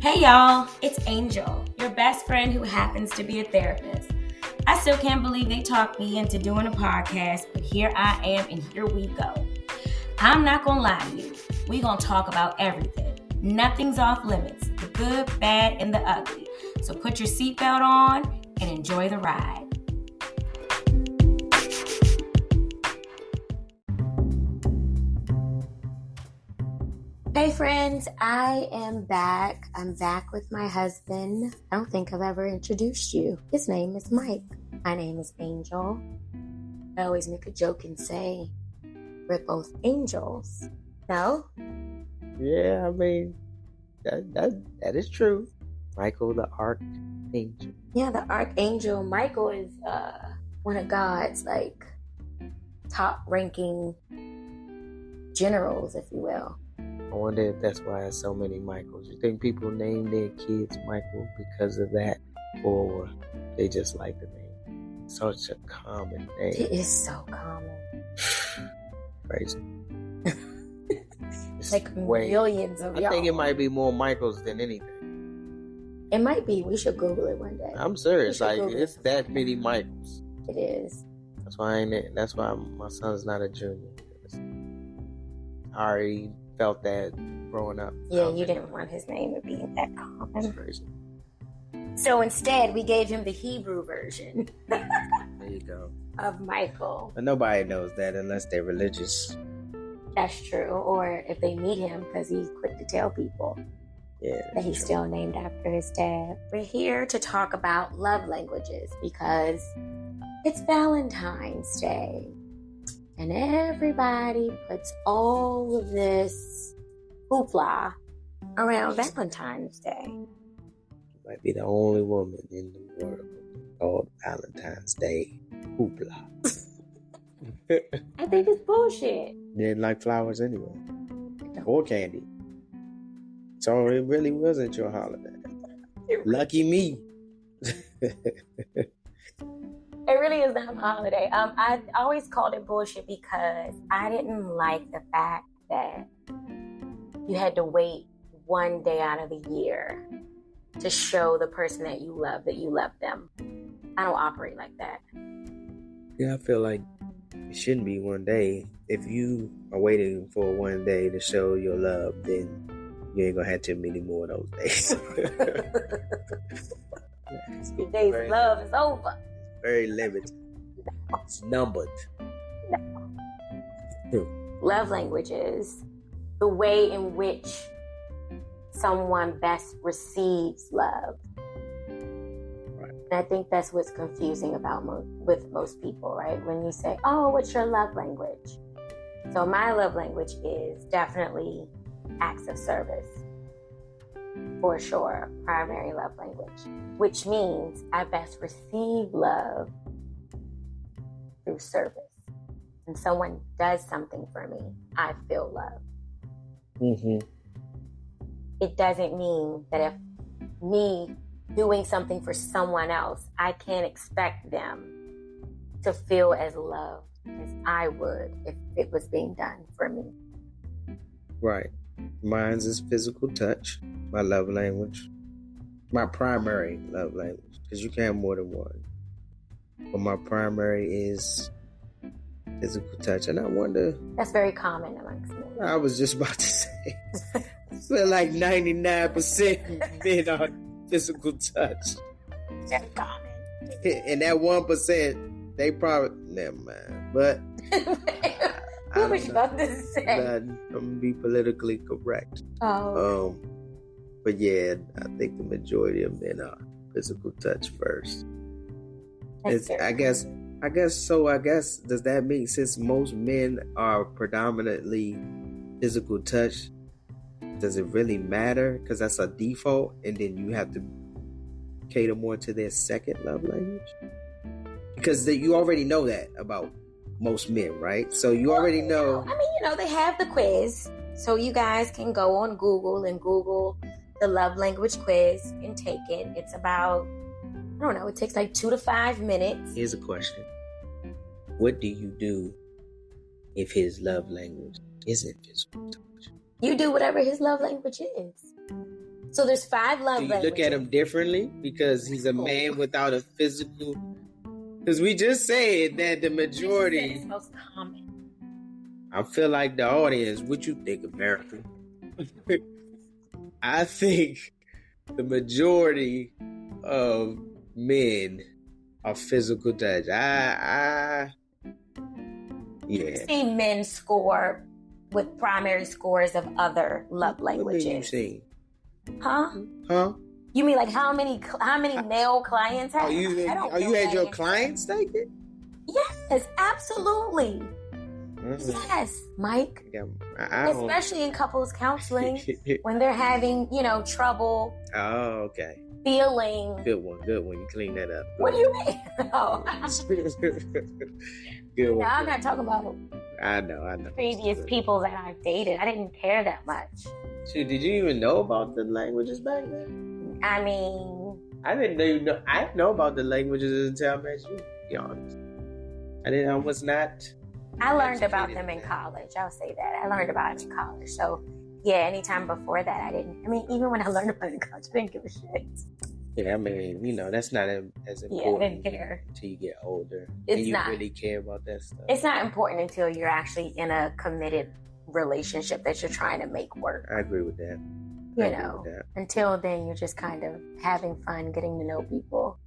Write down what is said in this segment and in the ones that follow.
Hey y'all, it's Angel, your best friend who happens to be a therapist. I still can't believe they talked me into doing a podcast, but here I am and here we go. I'm not gonna lie to you, we gonna talk about everything. Nothing's off limits, the good, bad, and the ugly. So put your seatbelt on and enjoy the ride. Hey friends, I am back. I'm back with my husband. I don't think I've ever introduced you. His name is Mike. My name is Angel. I always make a joke and say, we're both angels. No? Yeah, I mean, that is true. Michael the Archangel. Yeah, the Archangel. Michael is one of God's, top-ranking generals, if you will. I wonder if that's why there's so many Michaels. You think people name their kids Michael because of that? Or they just like the name? Such a common name. It is so common. Crazy. Millions of y'all. I think it might be more Michaels than anything. It might be. We should Google it one day. I'm serious. It's that many Michaels. It is. That's why my son's not a junior. I already felt that growing up. Yeah, you didn't want his name to be that common. That's crazy. So instead, we gave him the Hebrew version. There you go. Of Michael. But nobody knows that unless they're religious. That's true. Or if they meet him, because he's quick to tell people that he's still named after his dad. We're here to talk about love languages because it's Valentine's Day. And everybody puts all of this hoopla around Valentine's Day. You might be the only woman in the world called Valentine's Day hoopla. I think it's bullshit. They didn't like flowers anyway. Or candy. So it really wasn't your holiday. Lucky me. It really is not a holiday. I always called it bullshit because I didn't like the fact that you had to wait one day out of the year to show the person that you love them. I don't operate like that. Yeah, I feel like it shouldn't be one day. If you are waiting for one day to show your love, then you ain't gonna have too many more of those days. Your day's of love is over. Very limited. It's numbered. Love languages, the way in which someone best receives love. Right. And I think that's what's confusing with most people, right? When you say, oh, what's your love language? So my love language is definitely acts of service. For sure, primary love language, which means I best receive love through service. When someone does something for me, I feel love. Mm-hmm. It doesn't mean that if me doing something for someone else, I can't expect them to feel as loved as I would if it was being done for me. Right. Mine's is physical touch. My love language. My primary love language. Because you can have more than one. But my primary is physical touch. And I wonder... That's very common amongst men. I was just about to say. I feel like 99% men are physical touch. That's common. And that 1%, they probably... Never mind. But... What was you about to say? I'm going to be politically correct. Oh. But yeah, I think the majority of men are physical touch first. I guess does that mean since most men are predominantly physical touch, does it really matter? Because that's a default, and then you have to cater more to their second love language? Because you already know that about most men, right? So you already know. I mean, they have the quiz. So you guys can go on Google and Google the love language quiz and take it. It's about, I don't know, it takes like 2 to 5 minutes. Here's a question. What do you do if his love language isn't physical touch? You do whatever his love language is. So there's 5 love languages. Do you look at him differently because he's a man without a physical? Because we just said that the majority. It's most common. I feel like the audience. What you think, America? I think the majority of men are physical touch. Yeah. I've seen men score with primary scores of other love languages. What you seen? Huh? You mean like how many male clients have? You had your clients take it? Yes, absolutely. Yes, Mike. Especially in couples counseling when they're having, trouble. Oh, okay. Feeling. Good one. You clean that up. What do you mean? Oh. Good one. I'm not talking about. I know. Previous people that I've dated. I didn't care that much. Shoot, did you even know about the languages back then? I mean, I didn't know. I didn't know about the languages until I met you. To be honest, I was not. I learned about them in college. I'll say that. I learned about them in college. So, yeah, anytime before that, I didn't. I mean, even when I learned about it in college, I didn't give a shit. Yeah, I mean, that's not as important. Yeah, I didn't care. Until you get older. It's not. Really care about that stuff. It's not important until you're actually in a committed relationship that you're trying to make work. I agree with that. Until then, you're just kind of having fun, getting to know people,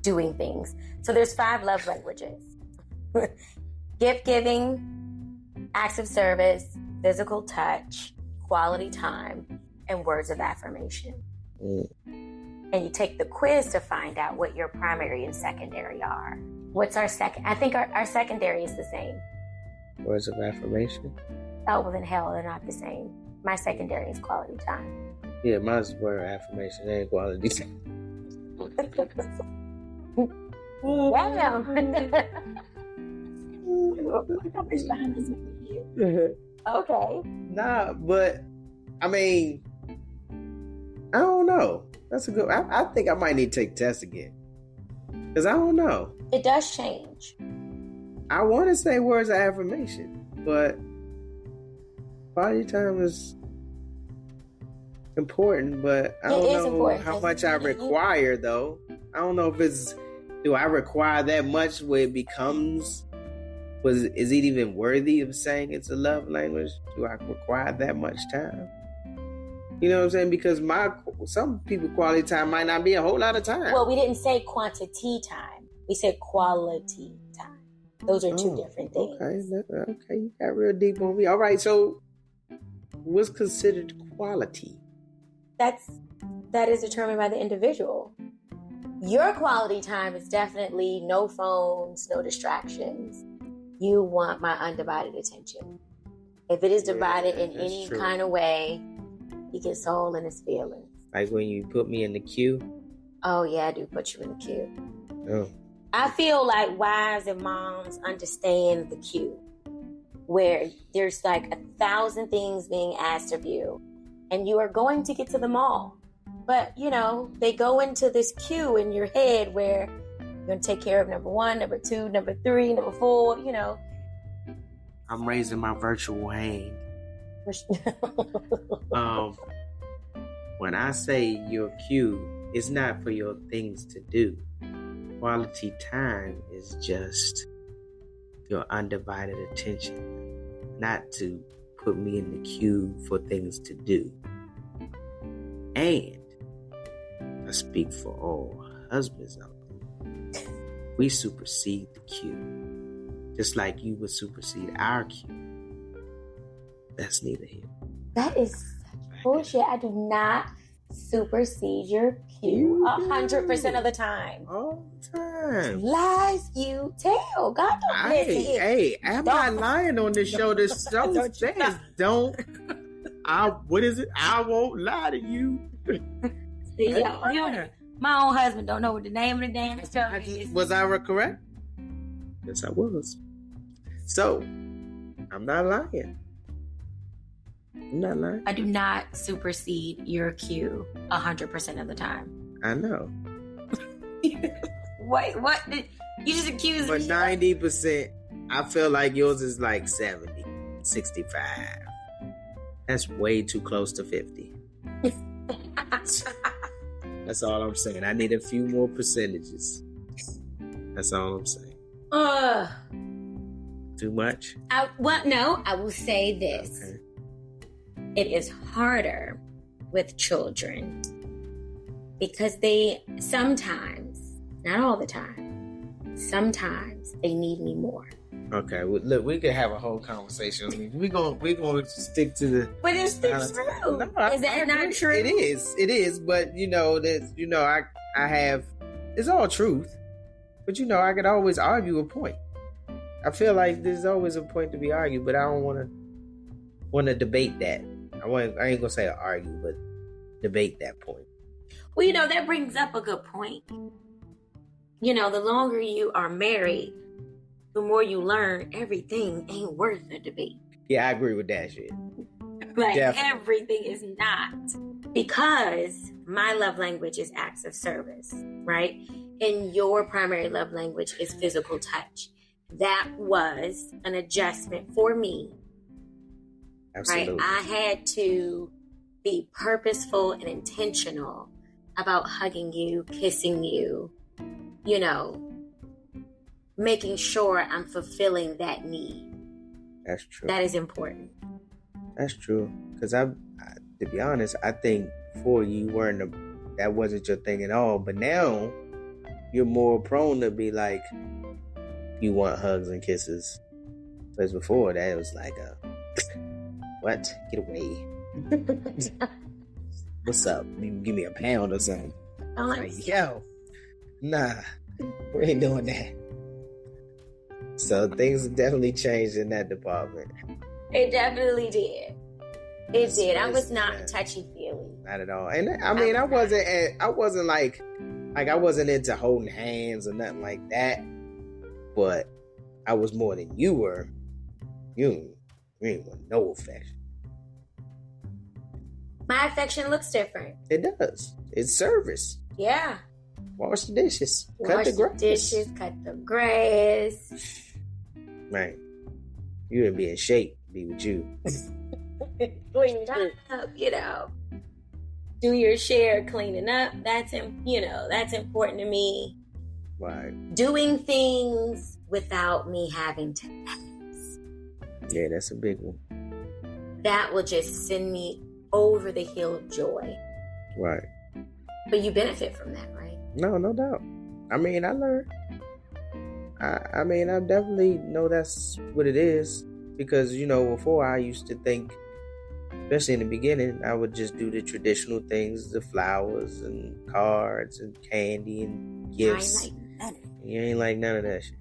doing things. So there's 5 love languages. Gift giving, acts of service, physical touch, quality time, and words of affirmation. And you take the quiz to find out what your primary and secondary are. What's our second? I think our secondary is the same. Words of affirmation? Oh, well then hell, they're not the same. My secondary is quality time. Yeah, mine's word of affirmation and quality time. Okay. Nah, but I mean, I don't know. That's a good. I think I might need to take tests again because I don't know. It does change. I want to say words of affirmation, but quality time is important. But I don't know how much I require, though. I don't know if it's. Do I require that much where it becomes? Is it even worthy of saying it's a love language? Do I require that much time? You know what I'm saying? Because some people quality time might not be a whole lot of time. Well, we didn't say quantity time. We said quality time. Those are 2 different things. Okay, you got real deep on me. All right, so what's considered quality? That is determined by the individual. Your quality time is definitely no phones, no distractions. You want my undivided attention. If it is divided in any kind of way, he gets all in his feelings. Like when you put me in the queue? Oh, yeah, I do put you in the queue. Oh. I feel like wives and moms understand the queue, where there's like 1,000 things being asked of you, and you are going to get to them all. But, they go into this queue in your head where you're going to take care of number 1, number 2, number 3, number 4, I'm raising my virtual hand. When I say your queue, it's not for your things to do. Quality time is just your undivided attention, not to put me in the queue for things to do. And I speak for all husbands out there. We supersede the queue, just like you would supersede our queue. That's neither here. That is such bullshit. I do not supersede your queue 100% of the time. All the time. Lies you tell. God don't listen. Hey, I'm not lying on this show. This show says don't. What is it? I won't lie to you. See, my own husband don't know what the name of the damn show is. Was I correct? Yes, I was. So, I'm not lying. I do not supersede your queue 100% of the time. I know. Wait, what? You just accused me? But 90%, I feel like yours is like 70, 65. That's way too close to 50. That's all I'm saying. I need a few more percentages. That's all I'm saying. Too much? No, I will say this. Okay. It is harder with children because they sometimes, not all the time, sometimes they need me more. Okay, well, look, we could have a whole conversation. I mean, we're gonna stick to the. But it's the truth. Is that not true? It is. But I have. It's all truth. But I could always argue a point. I feel like there's always a point to be argued, but I don't want to debate that. I ain't gonna say argue, but debate that point. Well, that brings up a good point. The longer you are married, the more you learn everything ain't worth a debate. Yeah, I agree with that shit. Like, definitely. Everything is not. Because my love language is acts of service, right? And your primary love language is physical touch. That was an adjustment for me. Absolutely. Right? I had to be purposeful and intentional about hugging you, kissing you, making sure I'm fulfilling that need. That's true. That is important. That's true. Because to be honest, I think before you that wasn't your thing at all. But now you're more prone to be like, you want hugs and kisses. Because before that, it was like, what? Get away. What's up? Give me a pound or something. Like, yo, nah, we ain't doing that. So things definitely changed in that department. It definitely did. It did. I was not touchy-feely. Not at all. And I mean, I wasn't like I wasn't into holding hands or nothing like that. But I was more than you were. You ain't want no affection. My affection looks different. It does. It's service. Yeah. Wash the dishes. Cut the grass. Right. You would be in shape to be with you. Clean up, do your share cleaning up. That's important to me. Right. Doing things without me having to ask. Yeah, that's a big one. That will just send me over the hill of joy. Right. But you benefit from that, right? No doubt. I mean, I learned. I definitely know that's what it is. Because, before I used to think, especially in the beginning, I would just do the traditional things, the flowers and cards and candy and gifts. You ain't like none of that shit.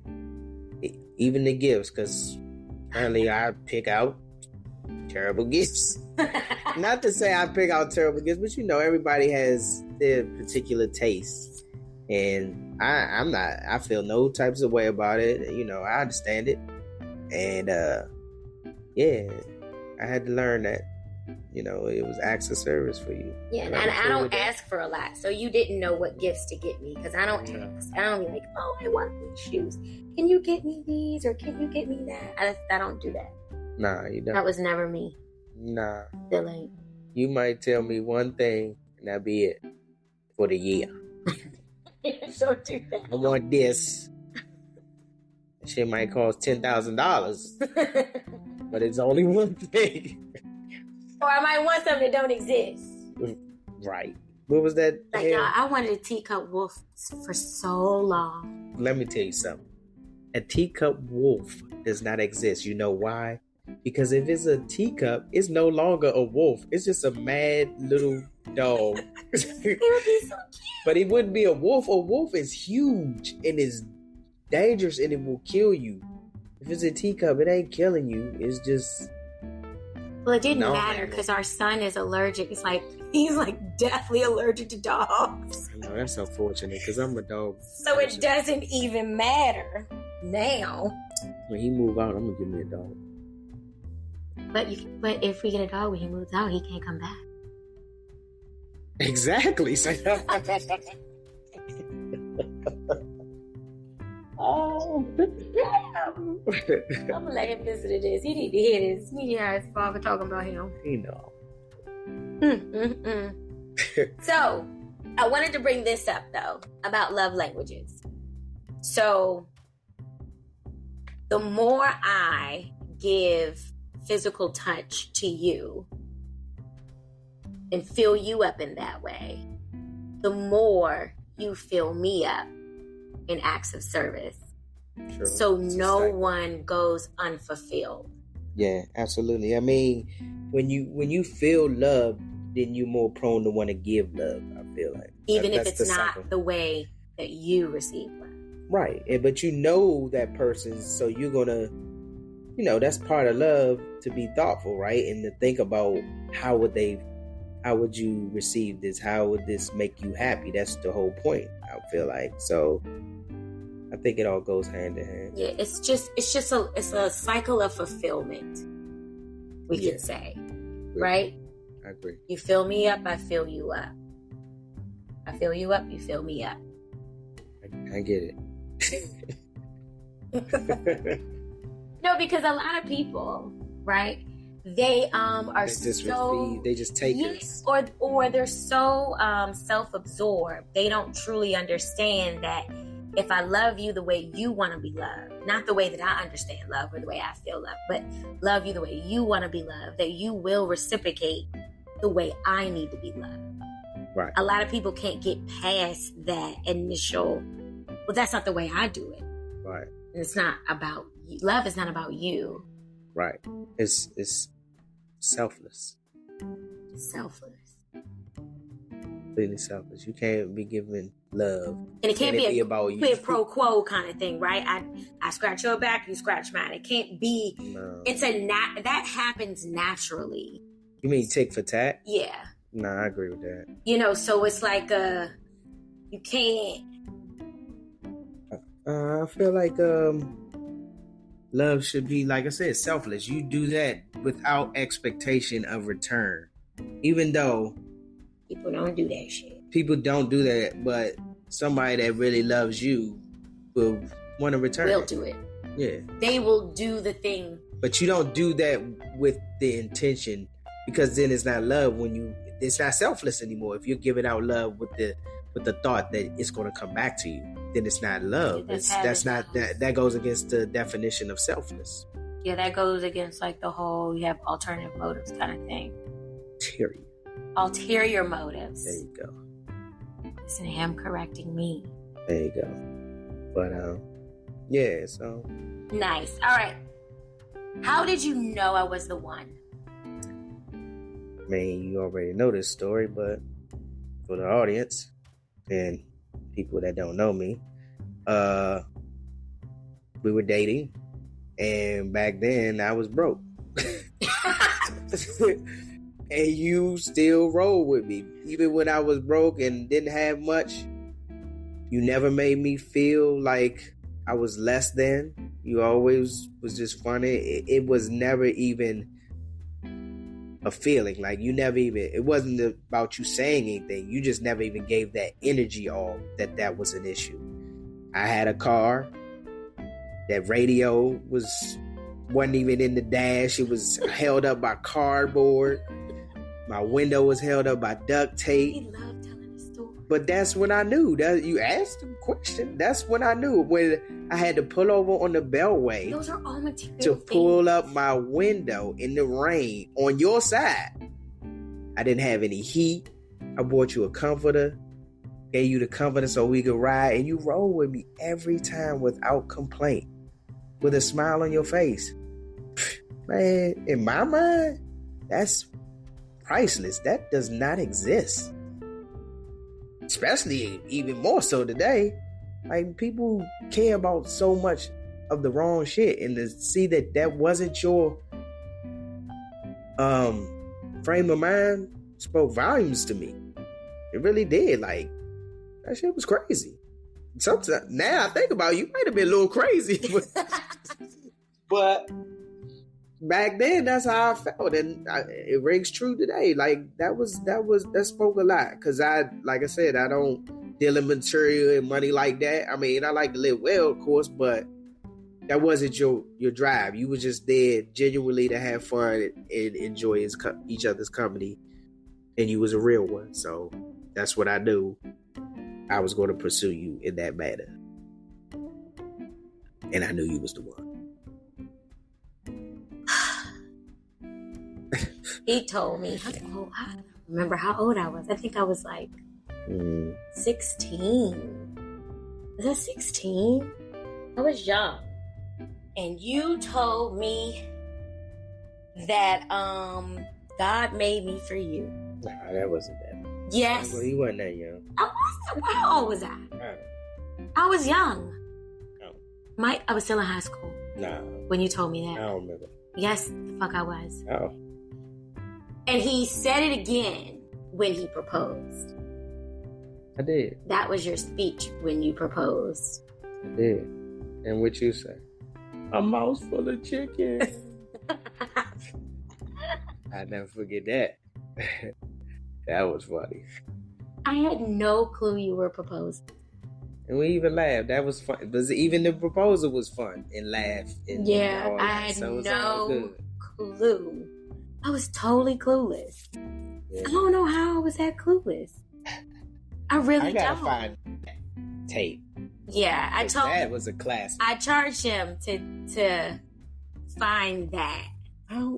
Even the gifts, because apparently I pick out terrible gifts. Not to say I pick out terrible gifts, but everybody has their particular tastes. And I feel no types of way about it. I understand it. And I had to learn that, it was acts of service for you. Yeah, and I don't ask for a lot. So you didn't know what gifts to get me because I don't ask. I don't be like, oh, I want these shoes. Can you get me these or can you get me that? I don't do that. Nah, you don't. That was never me. Nah. Still ain't. You might tell me one thing and that'll be it for the year. Don't do that. I want this. Shit might cost $10,000. But it's only one thing. Or I might want something that don't exist. Right. What was that? Like, I wanted a teacup wolf for so long. Let me tell you something. A teacup wolf does not exist. You know why? Because if it's a teacup, it's no longer a wolf. It's just a mad little dog. It would be so cute. But it wouldn't be a wolf. A wolf is huge and is dangerous and it will kill you. If it's a teacup, it ain't killing you. It's just... Well, it didn't matter because our son is allergic. It's like, he's like deathly allergic to dogs. I know, that's unfortunate because I'm a dog. So it doesn't even matter now. When he move out, I'm going to give me a dog. But if we get a dog when he moves out, he can't come back. Exactly. Oh, I'm gonna let him listen to this. He need to hear this. He need to hear his father talking about him. He know. So I wanted to bring this up though about love languages. So the more I give physical touch to you and fill you up in that way, the more you fill me up in acts of service. Sure. So no one goes unfulfilled. Yeah, absolutely. I mean, when you feel love, then you're more prone to want to give love, I feel like. Even if it's not the way that you receive love. Right. But you know that person, so you're going to, that's part of love, to be thoughtful, right? And to think about how would you receive this? How would this make you happy? That's the whole point, I feel like. So I think it all goes hand in hand. Yeah, it's a cycle of fulfillment, we could say, right? I agree. You fill me up, I fill you up. I fill you up, you fill me up. I get it. No, because a lot of people, right? They they just take it, or they're so self-absorbed. They don't truly understand that if I love you the way you want to be loved, not the way that I understand love or the way I feel love, but love you the way you want to be loved, that you will reciprocate the way I need to be loved. Right. A lot of people can't get past that initial, well, that's not the way I do it. Right. And it's not about you. Love is not about you. Right. It's selfless. Selfless. Completely selfless. You can't be giving love. And it can't be about you. Quid pro quo kind of thing, right? I scratch your back, you scratch mine. It can't be. No. That happens naturally. You mean tick for tat? Yeah. No, I agree with that. So it's like you can't. I feel like love should be, like I said, selfless. You do that without expectation of return. Even though people don't do that shit. People don't do that, but somebody that really loves you will want to return. They'll do it. Yeah. They will do the thing. But you don't do that with the intention, because then it's not love it's not selfless anymore. If you're giving out love with the thought that it's going to come back to you, then it's not love. That goes against the definition of selfless. Yeah, that goes against like the whole you have alternative motives kind of thing. Ulterior motives. There you go. Listen to him correcting me. There you go. But yeah, so nice. All right. How did you know I was the one? I mean, you already know this story, but for the audience and people that don't know me, we were dating, and back then I was broke. And you still roll with me. Even when I was broke and didn't have much, you never made me feel like I was less than. You always was just funny. It was never even a feeling. Like you never even, it wasn't about you saying anything. You just never even gave that energy off that was an issue. I had a car. That radio wasn't even in the dash. It was held up by cardboard. My window was held up by duct tape. He loved telling the story. But that's when I knew. That you asked the question. That's when I knew. When I had to pull over on the Beltway. Those are all material to pull things. up my window in the rain on your side. I didn't have any heat. I bought you a comforter. Gave you the comforter so we could ride. And you roll with me every time without complaint. With a smile on your face. Man, in my mind, that's priceless. That does not exist. Especially even more so today. Like, people care about so much of the wrong shit, and to see that wasn't your frame of mind spoke volumes to me. It really did. Like, that shit was crazy. Sometimes now I think about it, you might have been a little crazy, but back then that's how I felt, and it rings true today. Like that spoke a lot, because like I said, I don't deal in material and money like that. I mean, I like to live well, of course, but that wasn't your drive. You were just there genuinely to have fun and enjoy each other's company And you was a real one. So that's what I knew. I was going to pursue you in that manner. And I knew you was the one. He told me, I don't remember how old I was. I think I was like 16. Was I 16? I was young. And you told me that God made me for you. Nah, that wasn't that. Yes. Well, you wasn't that young. How old was I? I was young. Oh. I was still in high school. Nah. When you told me that. I don't remember. Yes, the fuck I was. Oh. And he said it again when he proposed. I did. That was your speech when you proposed. I did. And what you say? A mouth full of chicken. I never forget that. That was funny. I had no clue you were proposing. And we even laughed. That was fun. But even the proposal was fun and laugh. And yeah, I had no clue. I was totally clueless. Yeah. I don't know how I was that clueless. I really don't. I gotta find tape. Yeah, I told that was a classic. I charged him to find that.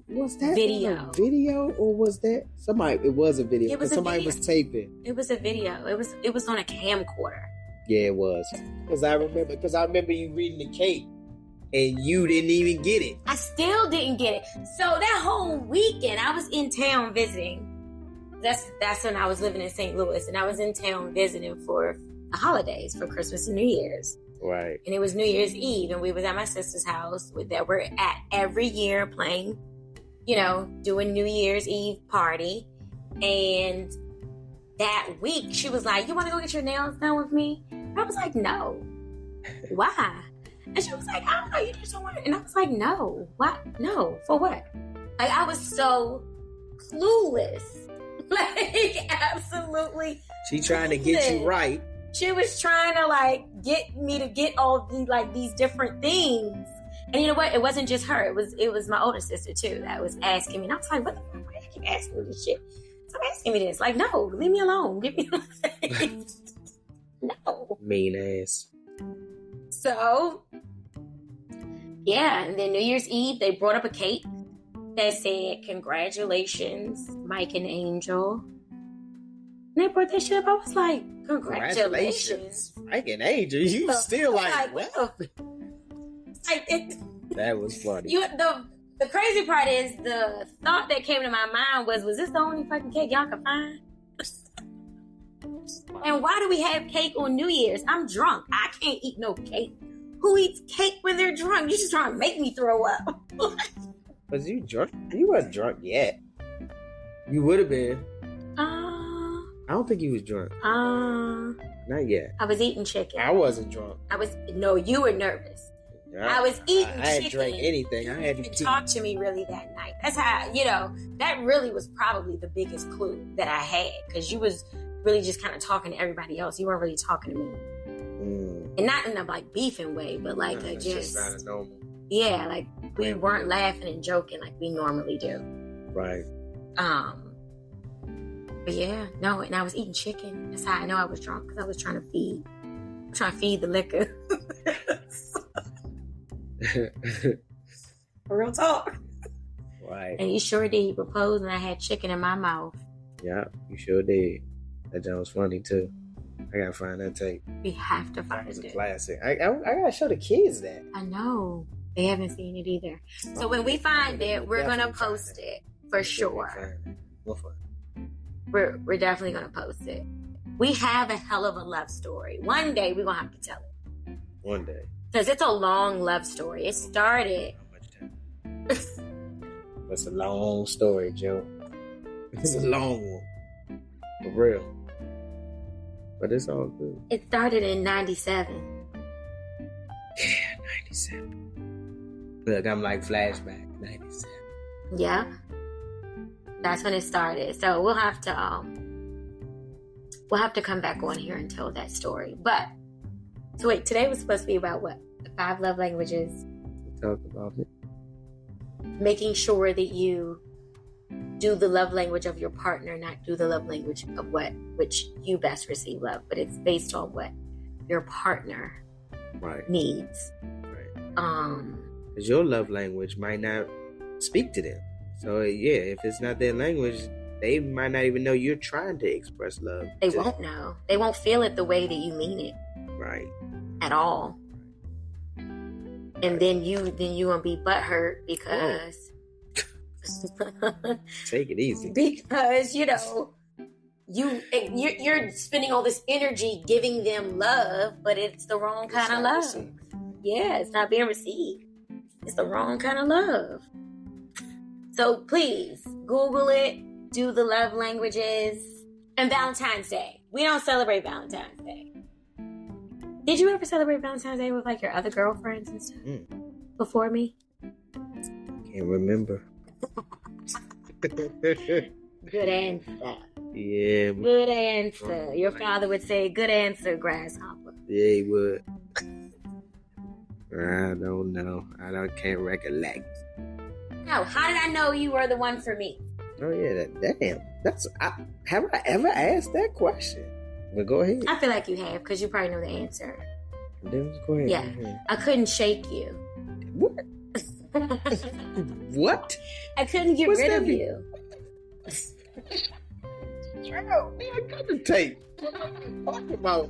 Was that video? A video, or was that somebody? It was a video. Somebody was taping. It was a video. It was on a camcorder. Yeah, it was. Because I remember you reading the cake, and you didn't even get it. I still didn't get it. So that whole weekend, I was in town visiting. That's when I was living in St. Louis, and I was in town visiting for the holidays, for Christmas and New Year's. Right. And it was New Year's Eve, and we was at my sister's house that we're at every year playing, doing New Year's Eve party. And that week, she was like, "You want to go get your nails done with me?" And I was like, "No." Why? And she was like, "I don't know, you just don't want it." And I was like, "No. What? No. For what?" Like, I was so clueless. Like, absolutely. She trying to get you right. She was trying to get me to get all these different things. And you know what? It wasn't just her. It was my older sister too that was asking me. And I was like, "What the fuck? Why do you keep asking me this shit? Stop asking me this. Like, no, leave me alone. Give me no." Mean ass. So, yeah. And then New Year's Eve, they brought up a cake that said, "Congratulations, Mike and Angel." And they brought that shit up. I was like, "Congratulations, Mike and Angel." You still like what? That was funny. The crazy part is the thought that came to my mind was this the only fucking cake y'all can find? And why do we have cake on New Year's? I'm drunk. I can't eat no cake. Who eats cake when they're drunk? You just trying to make me throw up. Was you drunk? You weren't drunk yet. You would have been. I don't think you was drunk. Not yet. I was eating chicken. I wasn't drunk. No, you were nervous. I was eating chicken. I hadn't drank anything. I had to talk to me really that night. That's how, that really was probably the biggest clue that I had. Because you was really just kind of talking to everybody else. You weren't really talking to me. And not in a beefing way, but just kind of normal. Yeah, we weren't laughing and joking like we normally do. Right. But yeah, no, and I was eating chicken. That's how I know I was drunk, because I was trying to feed the liquor. Real talk. Right. And he sure did. He proposed, and I had chicken in my mouth. Yeah, you sure did. That joke was funny too. I gotta find that tape. We have to find it. That was a classic. I gotta show the kids that. I know. They haven't seen it either. So when we find it, we're gonna post it for sure. We're definitely gonna post it. We have a hell of a love story. One day we're gonna have to tell it. One day. Because it's a long love story. It started. How much time? It's a long story, Joe. It's a long one. For real. But it's all good. It started in 97. Yeah, 97. Look, I'm like flashback. 97. Yeah. That's when it started. So we'll have to come back on here and tell that story. But so wait, today was supposed to be about what? The 5 love languages. We talked about it. Making sure that you do the love language of your partner, not do the love language of which you best receive love, but it's based on what your partner needs. Right. Because your love language might not speak to them. So if it's not their language, they might not even know you're trying to express love. They won't know. They won't feel it the way that you mean it. Right. At all. And then you gonna be butthurt because take it easy. Because you're spending all this energy giving them love, but it's the wrong kind of love. Received. Yeah, it's not being received. It's the wrong kind of love. So please Google it, do the love languages, and Valentine's Day. We don't celebrate Valentine's Day. Did you ever celebrate Valentine's Day with like your other girlfriends and stuff before me? Can't remember. Good answer. Yeah. Good answer. Your father would say, "Good answer, grasshopper." Yeah, he would. I don't know. I can't recollect. No, how did I know you were the one for me? Oh yeah, have I ever asked that question? But go ahead. I feel like you have, because you probably know the answer. Then go ahead. Yeah. I couldn't shake you. What? What? I couldn't get rid of you. I got the tape. What are you talking about?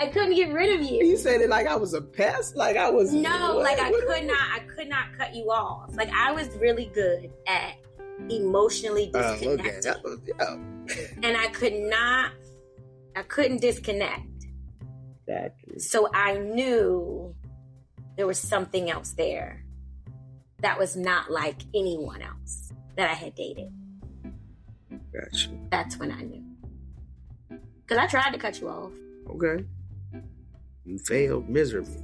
I couldn't get rid of you. You said it like I was a pest? Like I was... No, what? Like I could not cut you off. Like I was really good at emotionally disconnecting. And I couldn't disconnect. Exactly. So I knew there was something else there that was not like anyone else that I had dated. Gotcha. That's when I knew. Because I tried to cut you off. Okay. You failed miserably.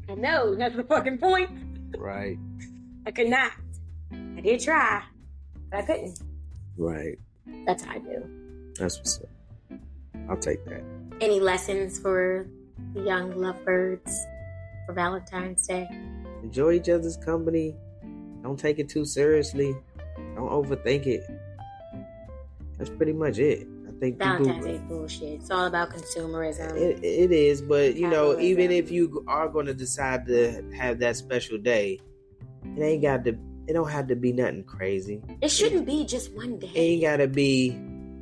I know, that's the fucking point. Right. I could not. I did try, but I couldn't. Right. That's how I knew. That's what's up. I'll take that. Any lessons for the young lovebirds for Valentine's Day? Enjoy each other's company. Don't take it too seriously. Don't overthink it. That's pretty much it. I think Valentine's Day is bullshit. It's all about consumerism. It is, but even if you are going to decide to have that special day, it don't have to be nothing crazy. It shouldn't be just one day. It ain't got to be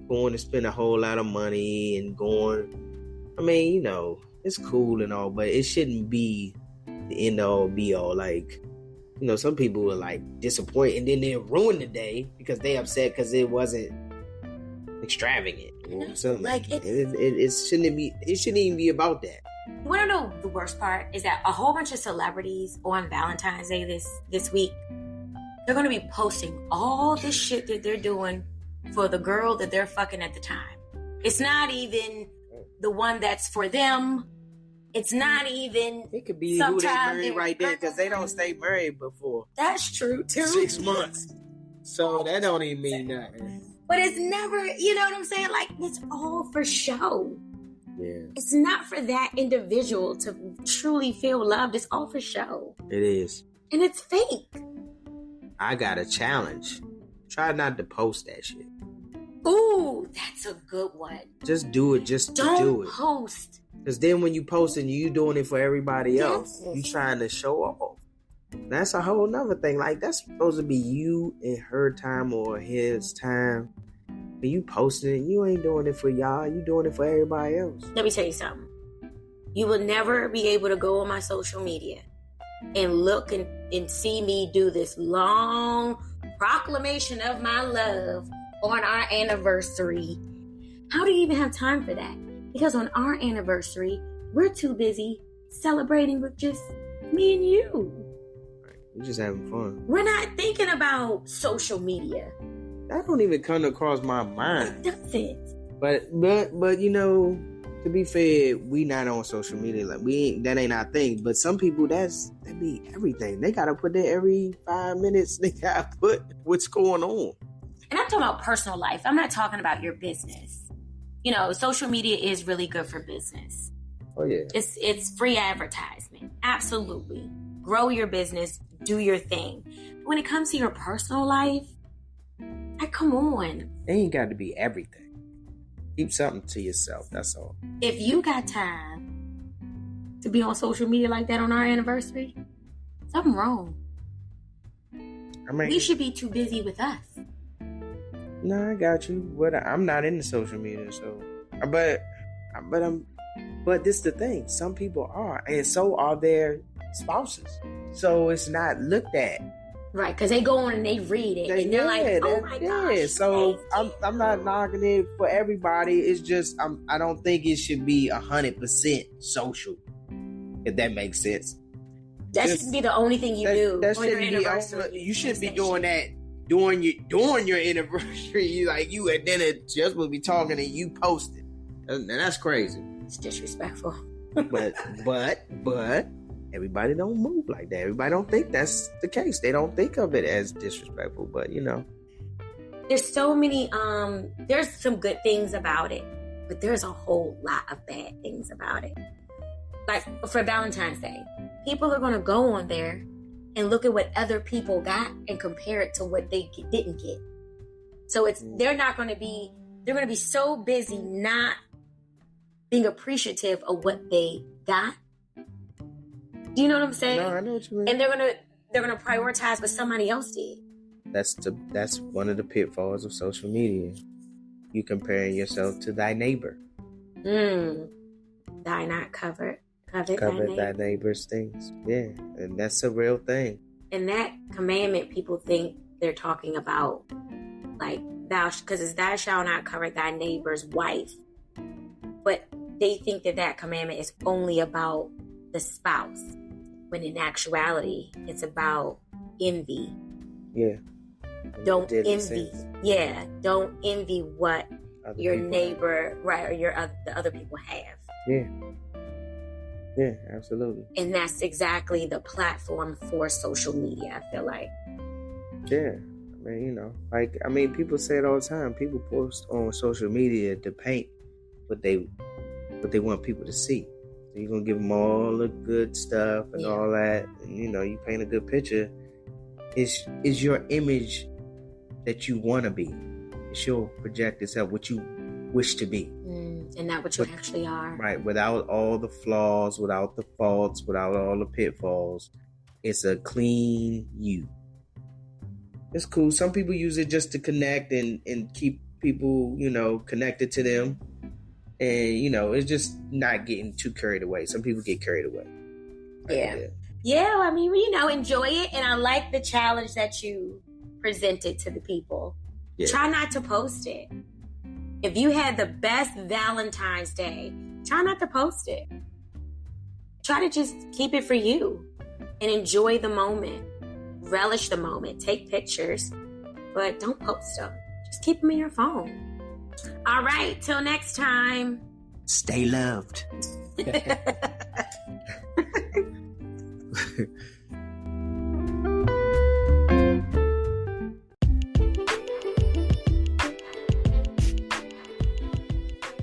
going to spend a whole lot of money and going. I mean, it's cool and all, but it shouldn't be the end all be all. Like, some people will like disappoint and then they'll ruin the day because they upset because it wasn't extravagant or something. Like it shouldn't even be about that. You want to know the worst part is that a whole bunch of celebrities on Valentine's Day this week, they're going to be posting all this shit that they're doing for the girl that they're fucking at the time. It's not even the one that's for them. It's not even. It could be who they married right there because they don't stay married before. That's true too. 6 months. So that don't even mean nothing. But it's never, you know what I'm saying? Like, it's all for show. Yeah. It's not for that individual to truly feel loved. It's all for show. It is. And it's fake. I got a challenge. Try not to post that shit. Ooh, that's a good one. Just do it just to do it. Don't post. Because then when you posting, you doing it for everybody else. You trying to show off. That's a whole nother thing. Like, that's supposed to be you and her time or his time. But you posting it, you ain't doing it for y'all. You doing it for everybody else. Let me tell you something. You will never be able to go on my social media and look and see me do this long proclamation of my love on our anniversary. How do you even have time for that? Because on our anniversary, we're too busy celebrating with just me and you. We're just having fun. We're not thinking about social media. That don't even come across my mind. It doesn't. But to be fair, we not on social media. Like that ain't our thing. But some people that be everything. They gotta put there every 5 minutes. They gotta put what's going on. And I'm talking about personal life. I'm not talking about your business. Social media is really good for business. Oh yeah. It's free advertisement. Absolutely. grow your business, do your thing. But when it comes to your personal life, like, come on. It ain't got to be everything. Keep something to yourself, that's all. If you got time to be on social media like that on our anniversary, something wrong. I mean, we should be too busy with us. No, I got you. But I'm not into social media, so. But this is the thing. Some people are, and so are their spouses. So it's not looked at. Right, because they go on and they read it, and they're like, "Oh my gosh!" So I'm not knocking it for everybody. It's just I don't think it should be 100% social. If that makes sense. That shouldn't be the only thing you do. That shouldn't be. You should be doing that during your anniversary. You at dinner just will be talking and you post it. And that's crazy. It's disrespectful. but everybody don't move like that. Everybody don't think that's the case. They don't think of it as disrespectful. But there's so many. There's some good things about it, but there's a whole lot of bad things about it. Like for Valentine's Day, people are going to go on there and look at what other people got and compare it to what they didn't get. So they're going to be so busy not being appreciative of what they got. Do you know what I'm saying? No, I know what you mean. And they're gonna prioritize what somebody else did. That's one of the pitfalls of social media. You comparing yourself to thy neighbor. Thy not covered thy neighbor's things. Yeah, and that's a real thing. And that commandment, people think they're talking about, like, because it's thou shalt not covet thy neighbor's wife. But they think that commandment is only about the spouse, when in actuality, it's about envy. Yeah. Don't envy. Yeah, don't envy what your neighbor, right, or the other people have. Yeah. Yeah, absolutely. And that's exactly the platform for social media, I feel like. Yeah. I mean, people say it all the time. People post on social media to paint what they want people to see. So you're going to give them all the good stuff and all that. And, you paint a good picture. It's your image that you want to be. It's your projected self, what you wish to be. And not what you actually are. Right. Without all the flaws, without the faults, without all the pitfalls. It's a clean you. It's cool. Some people use it just to connect and keep people, connected to them. And, it's just not getting too carried away. Some people get carried away. Yeah. Yeah, I mean, enjoy it. And I like the challenge that you presented to the people. Yeah. Try not to post it. If you had the best Valentine's Day, try not to post it. Try to just keep it for you and enjoy the moment. Relish the moment. Take pictures, but don't post them. Just keep them in your phone. All right, till next time. Stay loved.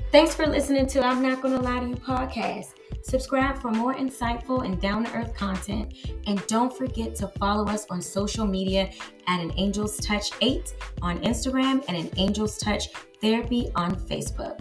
Thanks for listening to I'm Not Gonna Lie to You podcast. Subscribe for more insightful and down-to-earth content. And don't forget to follow us on social media at An Angel's Touch 8 on Instagram and An Angel's Touch Therapy on Facebook.